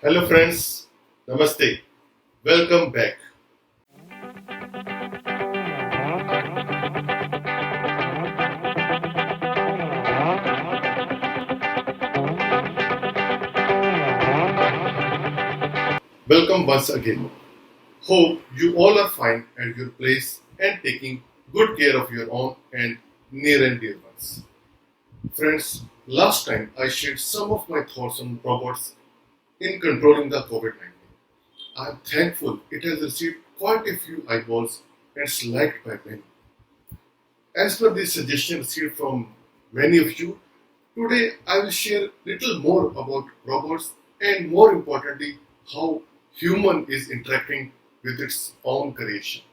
Hello friends, Namaste, welcome back. Welcome once again. Hope you all are fine at your place and taking good care of your own and near and dear ones. Friends, last time I shared some of my thoughts on robots in controlling the COVID 19. I am thankful it has received quite a few eyeballs and is liked by many. As per the suggestion received from many of you, today I will share little more about robots and more importantly how human is interacting with its own creation.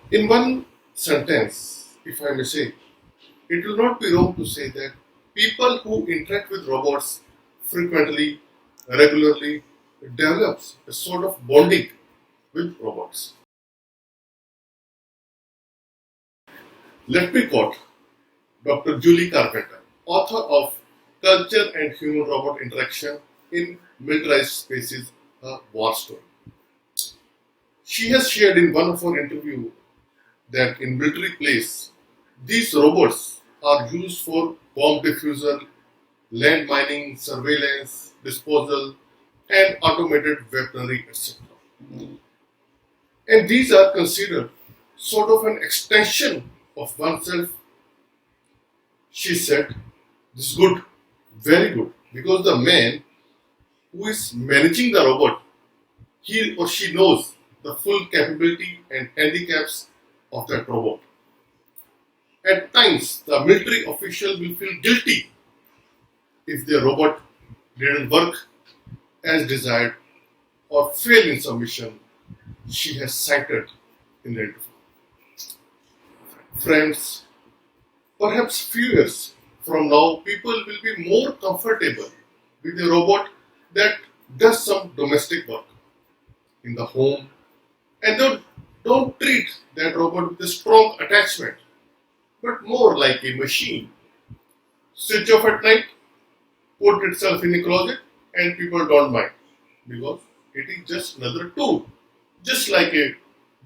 In one sentence, if I may say, it will not be wrong to say that people who interact with robots frequently, regularly, develops a sort of bonding with robots. Let me quote Dr. Julie Carpenter, author of Culture and Human Robot Interaction in Militarized Spaces, a War Story. She has shared in one of her interviews that in military place, these robots are used for bomb diffuser, land mining, surveillance, disposal, and automated weaponry, etc. And these are considered sort of an extension of oneself. She said, this is good, very good, because the man who is managing the robot, he or she knows the full capability and handicaps of that robot. At times, the military official will feel guilty if their robot didn't work as desired or fail in some mission she has cited in the interview. Friends, perhaps few years from now, people will be more comfortable with a robot that does some domestic work in the home and don't treat that robot with a strong attachment, but more like a machine. Switch off at night, put itself in a closet, and people don't mind because it is just another tool, just like a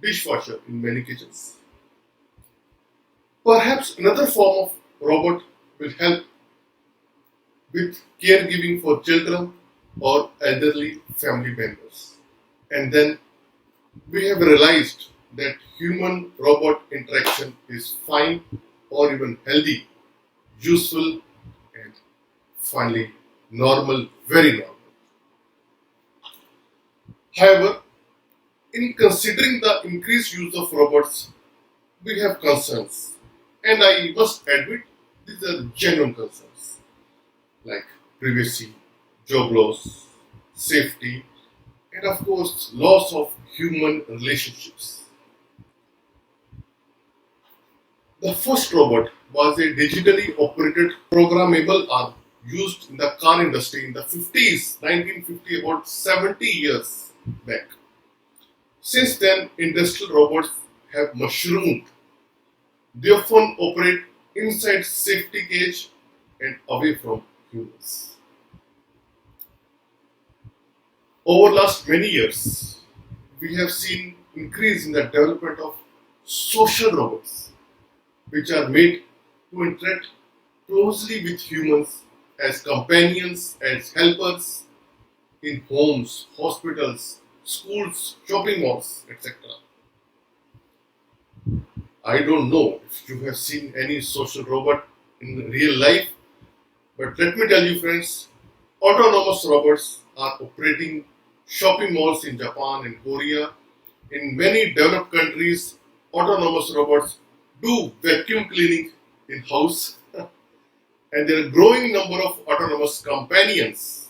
dishwasher in many kitchens. Perhaps another form of robot will help with caregiving for children or elderly family members. And then we have realized that human robot interaction is fine or even healthy, useful, and finally normal, very normal. However, in considering the increased use of robots, we have concerns. And I must admit, these are genuine concerns like privacy, job loss, safety, and of course, loss of human relationships. The first robot was a digitally operated programmable arm used in the car industry in the 50s, 1950, about 70 years back. Since then, industrial robots have mushroomed. They often operate inside safety cage and away from humans. Over last many years, we have seen increase in the development of social robots, which are made to interact closely with humans as companions, as helpers in homes, hospitals, schools, shopping malls, etc. I don't know if you have seen any social robot in real life, but let me tell you, friends, autonomous robots are operating shopping malls in Japan and Korea. In many developed countries, autonomous robots do vacuum cleaning in house, and there are growing number of autonomous companions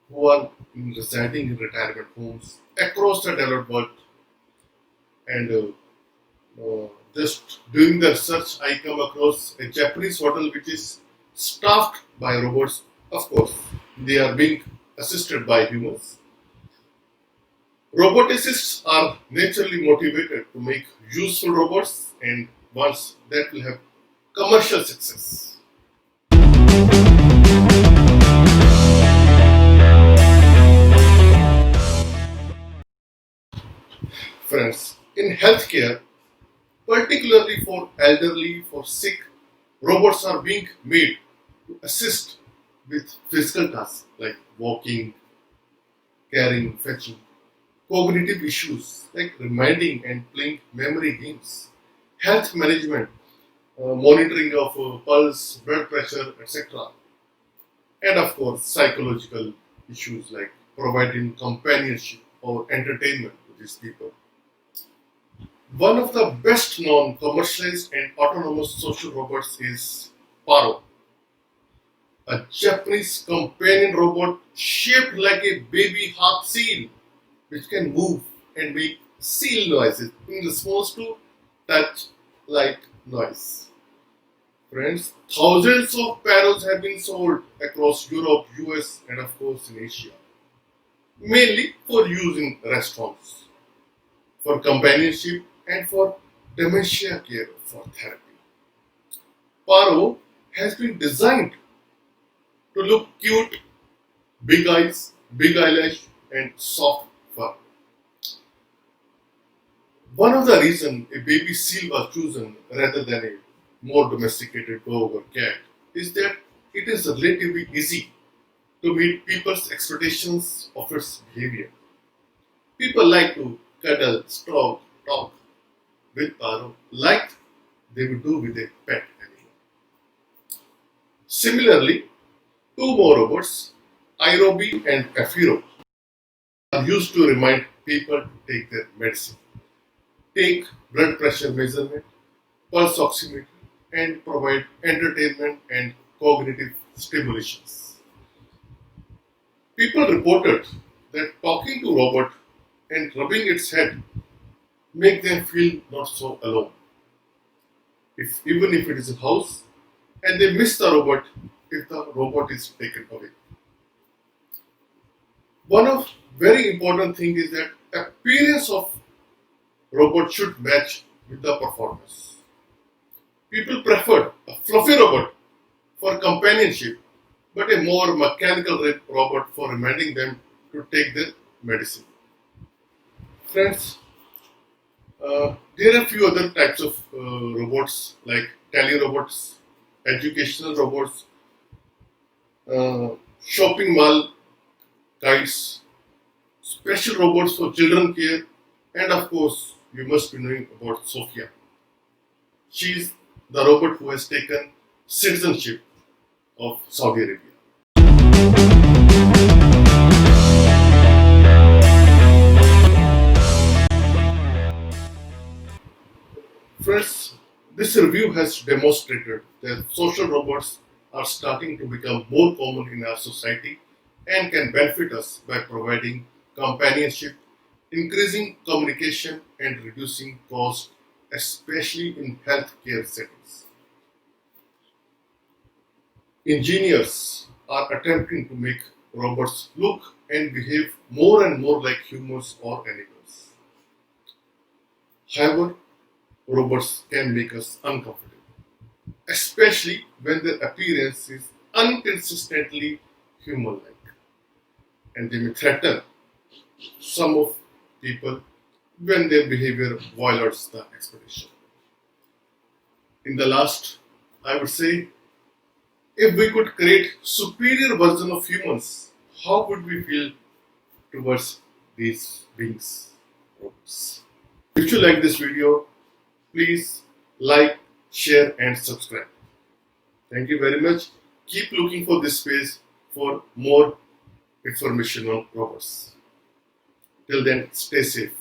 who are residing in retirement homes across the developed world. And just doing the research, I come across a Japanese hotel which is staffed by robots. Of course, they are being assisted by humans. Roboticists are naturally motivated to make useful robots and ones that will have commercial success. Friends, in healthcare, particularly for elderly, for sick, robots are being made to assist with physical tasks like walking, carrying, fetching, cognitive issues like reminding and playing memory games, health management, monitoring of pulse, blood pressure, etc. And of course, psychological issues like providing companionship or entertainment to these people. One of the best known commercialized and autonomous social robots is Paro, a Japanese companion robot shaped like a baby harp seal, which can move and make seal noises in response to touch like noise. Friends, thousands of Paros have been sold across Europe, US, and of course in Asia, mainly for use in restaurants, for companionship, and for dementia care for therapy. Paro has been designed to look cute, big eyes, big eyelash, and soft fur. One of the reasons a baby seal was chosen rather than a more domesticated dog or cat is that it is relatively easy to meet people's expectations of its behavior. People like to cuddle, stroke, talk with Paro like they would do with a pet animal. Similarly, two more robots, Irobi and Kafiro, are used to remind people to take their medicine, take blood pressure measurement, pulse oximetry, and provide entertainment and cognitive stimulations. People reported that talking to robot and rubbing its head make them feel not so alone. If even if it is a house and they miss the robot if the robot is taken away. One of very important thing is that appearance of robot should match with the performance. People preferred a fluffy robot for companionship, but a more mechanical robot for reminding them to take their medicine. Friends, there are a few other types of robots like tele robots, educational robots, shopping mall guides, special robots for children care, and of course, you must be knowing about Sophia. She is the robot who has taken citizenship of Saudi Arabia. Friends, this review has demonstrated that social robots are starting to become more common in our society and can benefit us by providing companionship, increasing communication, and reducing cost, especially in healthcare settings. Engineers are attempting to make robots look and behave more and more like humans or animals. However, robots can make us uncomfortable, especially when their appearance is inconsistently human-like, and they may threaten some of people when their behavior violates the expectation. In the last, I would say, if we could create superior version of humans, how would we feel towards these beings, robots? If you like this video, please like, share, and subscribe. Thank you very much. Keep looking for this page for more information on robots. Till then, stay safe.